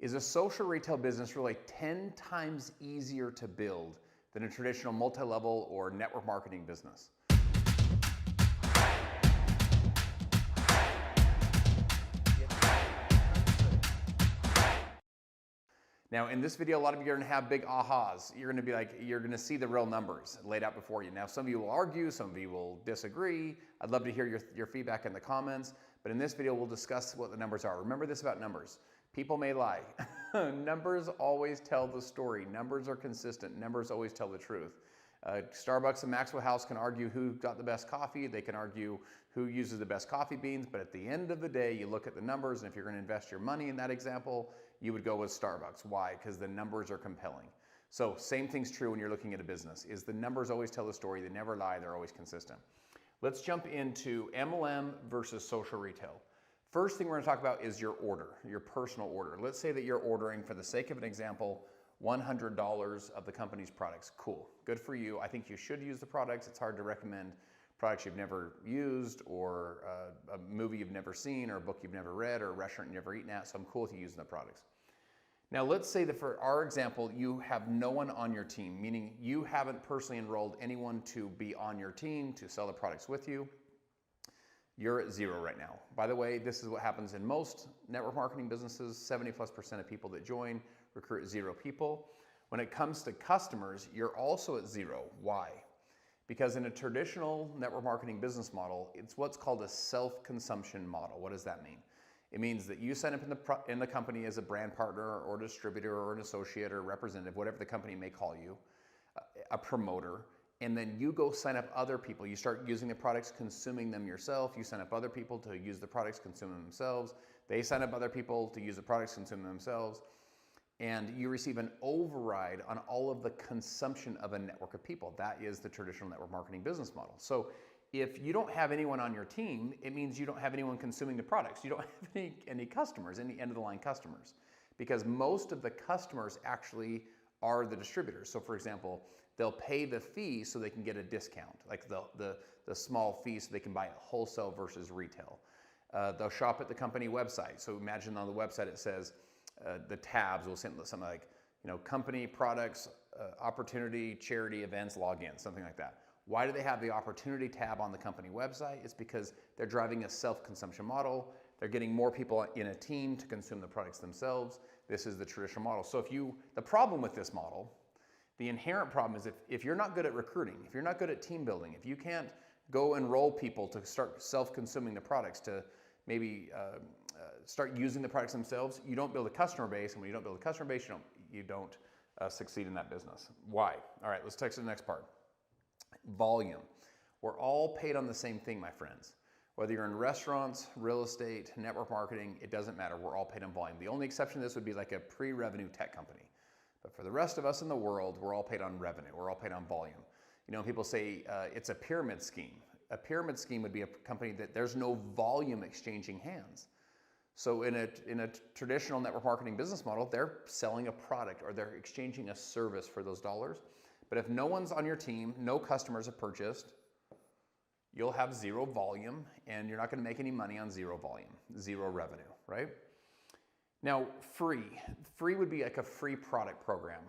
Is a social retail business really 10 times easier to build than a traditional multi-level or network marketing business? Now, in this video, a lot of you are going to have big ahas. You're going to be like, you're going to see the real numbers laid out before you. Now, some of you will argue, some of you will disagree. I'd love to hear your feedback in the comments. But in this video, we'll discuss what the numbers are. Remember this about numbers. People may lie. Numbers always tell the story. Numbers are consistent. Numbers always tell the truth. Starbucks and Maxwell House can argue who got the best coffee. They can argue who uses the best coffee beans. But at the end of the day, you look at the numbers, and if you're going to invest your money in that example, you would go with Starbucks. Why? Because the numbers are compelling. So same thing's true when you're looking at a business. Is the numbers always tell the story? They never lie. They're always consistent. Let's jump into MLM versus social retail. First thing we're going to talk about is your order, your personal order. Let's say that you're ordering, for the sake of an example, $100 of the company's products. Cool, good for you. I think you should use the products. It's hard to recommend products you've never used, or a movie you've never seen, or a book you've never read, or a restaurant you've never eaten at, so I'm cool with you using the products. Now let's say that for our example, you have no one on your team, meaning you haven't personally enrolled anyone to be on your team to sell the products with you. You're at zero right now. By the way, this is what happens in most network marketing businesses. 70+% of people that join recruit 0 people. When it comes to customers, you're also at 0. Why? Because in a traditional network marketing business model, it's what's called a self-consumption model. What does that mean? It means that you sign up in the company as a brand partner or distributor or an associate or representative, whatever the company may call you, a promoter, and then you go sign up other people. You start using the products, consuming them yourself. You sign up other people to use the products, consume them themselves. They sign up other people to use the products, consume them themselves. And you receive an override on all of the consumption of a network of people. That is the traditional network marketing business model. So if you don't have anyone on your team, it means you don't have anyone consuming the products. You don't have any customers, any end-of-the-line customers, because most of the customers actually are the distributors. So for example, they'll pay the fee so they can get a discount, like the small fee so they can buy it wholesale versus retail. They'll shop at the company website. So imagine on the website it says, the tabs will send something like, company products, opportunity, charity, events, login, something like that. Why do they have the opportunity tab on the company website? It's because they're driving a self-consumption model. They're getting more people in a team to consume the products themselves. This is the traditional model. So the problem with this model, the inherent problem is if you're not good at recruiting, if you're not good at team building, if you can't go enroll people to start self-consuming the products, to maybe start using the products themselves, you don't build a customer base, and when you don't build a customer base, you don't succeed in that business. Why? All right, let's take to the next part. Volume. We're all paid on the same thing, my friends. Whether you're in restaurants, real estate, network marketing, it doesn't matter. We're all paid on volume. The only exception to this would be like a pre-revenue tech company. But for the rest of us in the world, we're all paid on revenue. We're all paid on volume. People say it's a pyramid scheme. A pyramid scheme would be a company that there's no volume exchanging hands. So in a traditional network marketing business model, they're selling a product or they're exchanging a service for those dollars. But if no one's on your team, no customers have purchased, you'll have 0 volume, and you're not going to make any money on 0 volume, 0 revenue, right? Now, free would be like a free product program.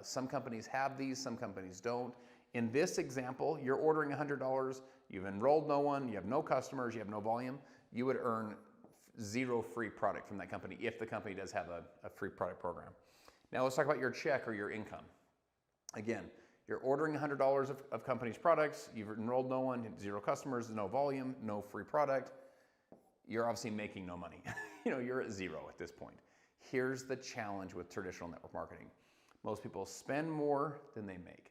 Some companies have these, some companies don't. In this example, you're ordering $100, you've enrolled no one, you have no customers, you have no volume, you would earn 0 free product from that company if the company does have a free product program. Now let's talk about your check or your income. Again, you're ordering $100 of company's products, you've enrolled no one, 0 customers, no volume, no free product. You're obviously making no money. You're at 0 at this point. Here's the challenge with traditional network marketing. Most people spend more than they make.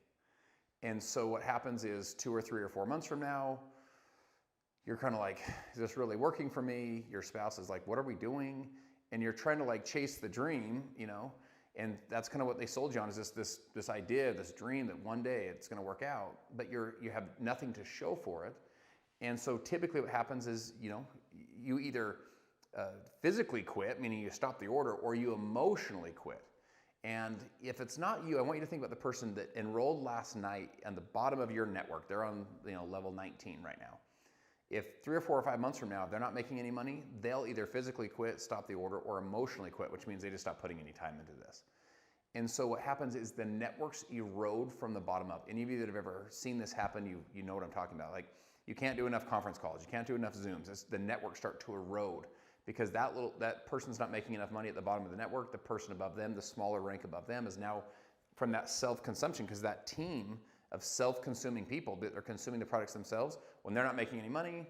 And so what happens is 2 or 3 or 4 months from now, you're kind of like, is this really working for me? Your spouse is like, what are we doing? And you're trying to chase the dream, and that's kind of what they sold you on, is this idea, this dream that one day it's going to work out, but you have nothing to show for it. And so typically what happens is, you either physically quit, meaning you stop the order, or you emotionally quit. And if it's not you, I want you to think about the person that enrolled last night on the bottom of your network. They're on level 19 right now. If 3 or 4 or 5 months from now, if they're not making any money, they'll either physically quit, stop the order, or emotionally quit, which means they just stop putting any time into this. And so what happens is the networks erode from the bottom up. Any of you that have ever seen this happen, you know what I'm talking about. Like, you can't do enough conference calls, you can't do enough Zooms. The networks start to erode because that person's not making enough money at the bottom of the network. The person above them, the smaller rank above them, is now from that self-consumption, because that team of self-consuming people that are consuming the products themselves, when they're not making any money,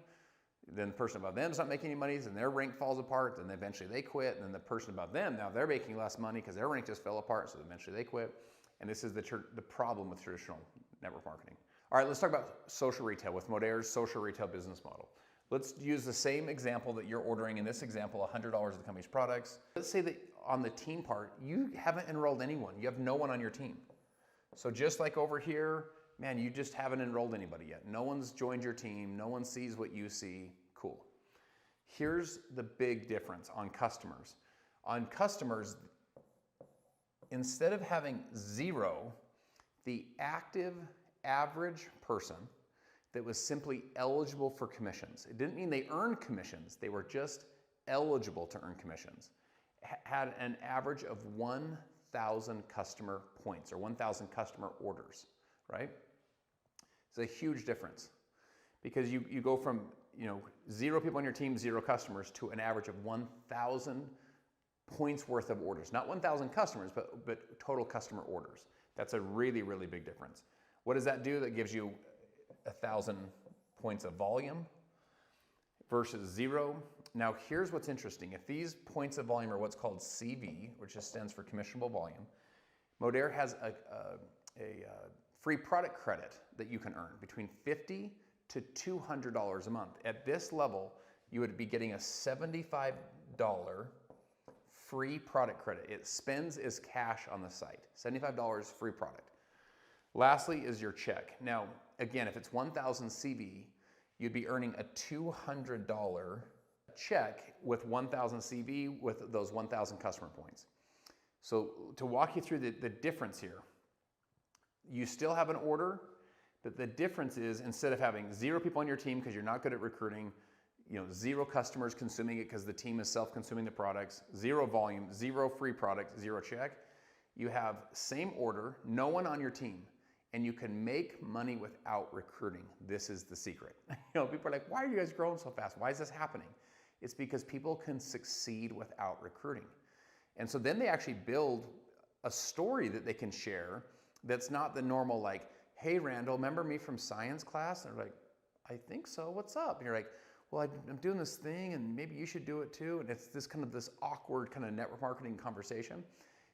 then the person above them is not making any money, and their rank falls apart, then eventually they quit, and then the person above them, now they're making less money because their rank just fell apart, so eventually they quit. And this is the problem with traditional network marketing. All right, let's talk about social retail with Modair's social retail business model. Let's use the same example that you're ordering, in this example, $100 of the company's products. Let's say that on the team part, you haven't enrolled anyone. You have no one on your team. So just like over here, man, you just haven't enrolled anybody yet. No one's joined your team. No one sees what you see. Cool. Here's the big difference on customers. On customers, instead of having 0, the active average person that was simply eligible for commissions, it didn't mean they earned commissions, they were just eligible to earn commissions, had an average of 1,000 customer points or 1,000 customer orders, right? It's a huge difference because you go from 0 people on your team, 0 customers, to an average of 1,000 points worth of orders. Not 1,000 customers, but total customer orders. That's a really, really big difference. What does that do? That gives you 1,000 points of volume versus 0. Now here's what's interesting. If these points of volume are what's called CV, which just stands for commissionable volume, Modair has a free product credit that you can earn between $50 to $200 a month. At this level, you would be getting a $75 free product credit. It spends as cash on the site. $75 free product. Lastly is your check. Now, again, if it's 1,000 CV, you'd be earning a $200 check with 1,000 CV with those 1,000 customer points. So to walk you through the difference here, you still have an order, but the difference is instead of having 0 people on your team because you're not good at recruiting, 0 customers consuming it because the team is self-consuming the products, 0 volume, 0 free product, 0 check, you have same order, no one on your team, and you can make money without recruiting. This is the secret. People are like, why are you guys growing so fast? Why is this happening? It's because people can succeed without recruiting. And so then they actually build a story that they can share that's not the normal, like, hey, Randall, remember me from science class? And they're like, I think so, what's up? And you're like, well, I'm doing this thing and maybe you should do it too. And it's this awkward kind of network marketing conversation.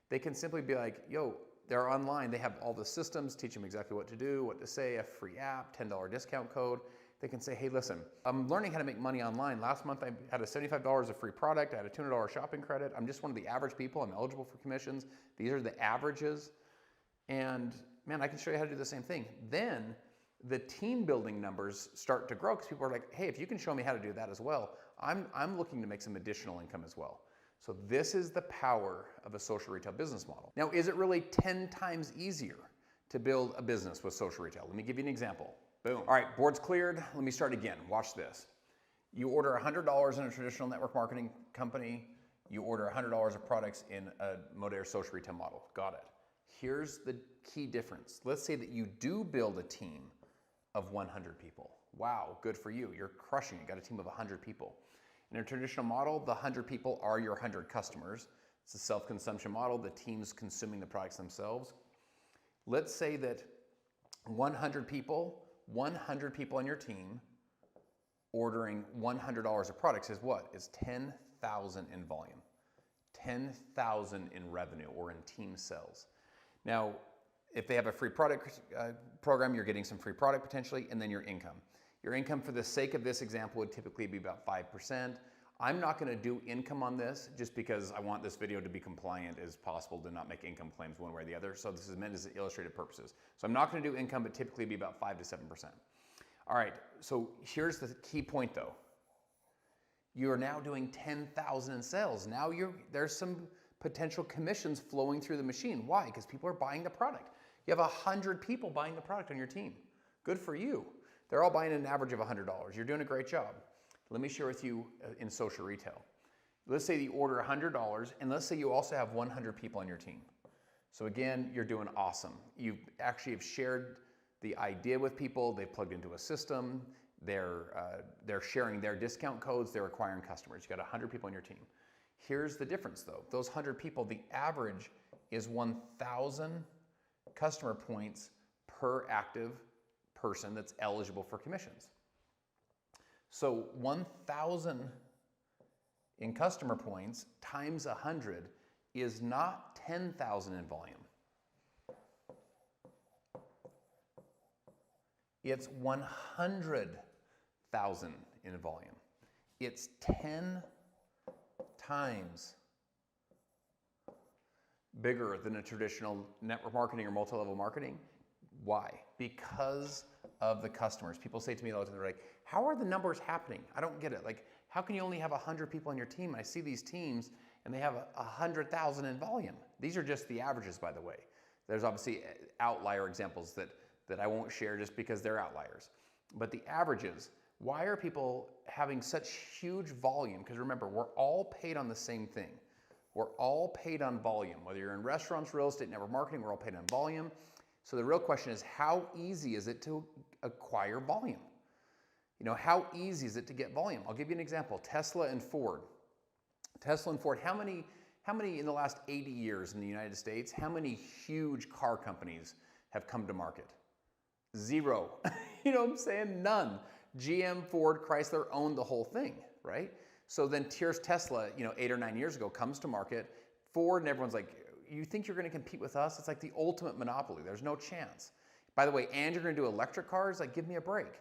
They can simply be like, yo, they're online. They have all the systems, teach them exactly what to do, what to say, a free app, $10 discount code. They can say, hey, listen, I'm learning how to make money online. Last month, I had a $75 of free product. I had a $200 shopping credit. I'm just one of the average people. I'm eligible for commissions. These are the averages. And man, I can show you how to do the same thing. Then the team building numbers start to grow because people are like, hey, if you can show me how to do that as well, I'm looking to make some additional income as well. So this is the power of a social retail business model. Now, is it really 10 times easier to build a business with social retail? Let me give you an example. Boom. All right, board's cleared. Let me start again. Watch this. You order $100 in a traditional network marketing company. You order $100 of products in a Modair social retail model. Got it. Here's the key difference. Let's say that you do build a team of 100 people. Wow, good for you. You're crushing it. Got a team of 100 people. In a traditional model, the 100 people are your 100 customers. It's a self-consumption model. The team's consuming the products themselves. Let's say that 100 people on your team ordering $100 of products is what? Is 10,000 in volume, 10,000 in revenue or in team sales. Now, if they have a free product program, you're getting some free product potentially, and then your income. Your income, for the sake of this example, would typically be about 5%. I'm not going to do income on this just because I want this video to be compliant as possible to not make income claims one way or the other. So this is meant as illustrative purposes. So I'm not going to do income, but typically it'd be about 5 to 7%. All right, so here's the key point though. You are now doing 10,000 in sales. Now there's some potential commissions flowing through the machine. Why? Because people are buying the product. You have 100 people buying the product on your team. Good for you. They're all buying an average of $100. You're doing a great job. Let me share with you in social retail. Let's say you order $100, and let's say you also have 100 people on your team. So again, you're doing awesome. You actually have shared the idea with people. They've plugged into a system. They're sharing their discount codes. They're acquiring customers. You got 100 people on your team. Here's the difference though. Those 100 people, the average is 1,000 customer points per active person that's eligible for commissions. So 1,000 in customer points times 100 is not 10,000 in volume. It's 100,000 in volume. It's 10 times bigger than a traditional network marketing or multi-level marketing. Why? Because of the customers. People say to me all the time, they're like, how are the numbers happening? I don't get it. Like, how can you only have 100 people on your team? I see these teams and they have 100,000 in volume. These are just the averages, by the way. There's obviously outlier examples that I won't share just because they're outliers. But the averages, why are people having such huge volume? Because remember, we're all paid on the same thing. We're all paid on volume. Whether you're in restaurants, real estate, network marketing, we're all paid on volume. So the real question is, how easy is it to acquire volume? You know, how easy is it to get volume? I'll give you an example. Tesla and Ford. Tesla and Ford, how many in the last 80 years in the United States, how many huge car companies have come to market? Zero. You know what I'm saying? None. GM, Ford, Chrysler owned the whole thing, right? So then here's Tesla, 8 or 9 years ago, comes to market. Ford, and everyone's like, you think you're going to compete with us? It's like the ultimate monopoly. There's no chance. By the way, and you're going to do electric cars? Like, give me a break.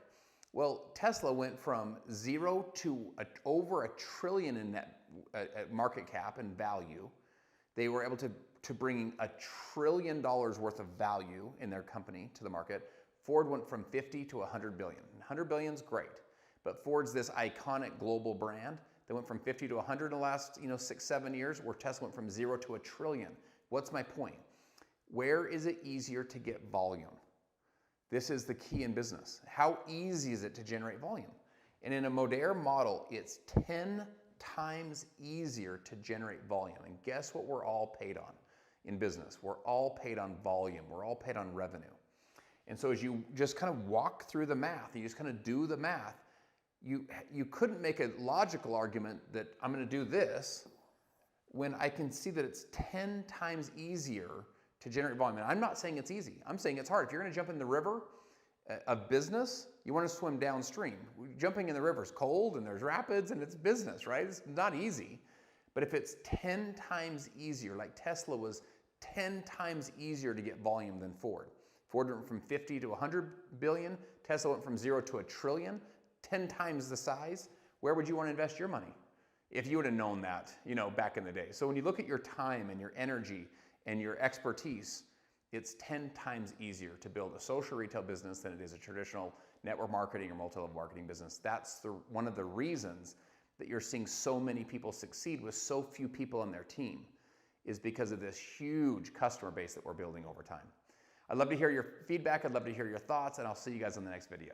Well, Tesla went from zero to over $1 trillion in net market cap and value. They were able to bring $1 trillion worth of value in their company to the market. Ford went from 50 to 100 billion. 100 billion is great, but Ford's this iconic global brand that went from 50 to 100 in the last 6-7 years, where Tesla went from 0 to $1 trillion. What's my point? Where is it easier to get volume? This is the key in business. How easy is it to generate volume? And in a Modere model, it's 10 times easier to generate volume. And guess what we're all paid on in business? We're all paid on volume. We're all paid on revenue. And so as you just kind of walk through the math, you just kind of do the math, you couldn't make a logical argument that I'm going to do this when I can see that it's 10 times easier to generate volume. And I'm not saying it's easy. I'm saying it's hard. If you're going to jump in the river of business, you want to swim downstream. Jumping in the river is cold and there's rapids and it's business, right? It's not easy. But if it's 10 times easier, like Tesla was 10 times easier to get volume than Ford. Ford went from 50 to 100 billion. Tesla went from 0 to $1 trillion, 10 times the size. Where would you want to invest your money if you would have known that, back in the day? So when you look at your time and your energy and your expertise, it's 10 times easier to build a social retail business than it is a traditional network marketing or multi-level marketing business. That's one of the reasons that you're seeing so many people succeed with so few people on their team, is because of this huge customer base that we're building over time. I'd love to hear your feedback. I'd love to hear your thoughts, and I'll see you guys in the next video.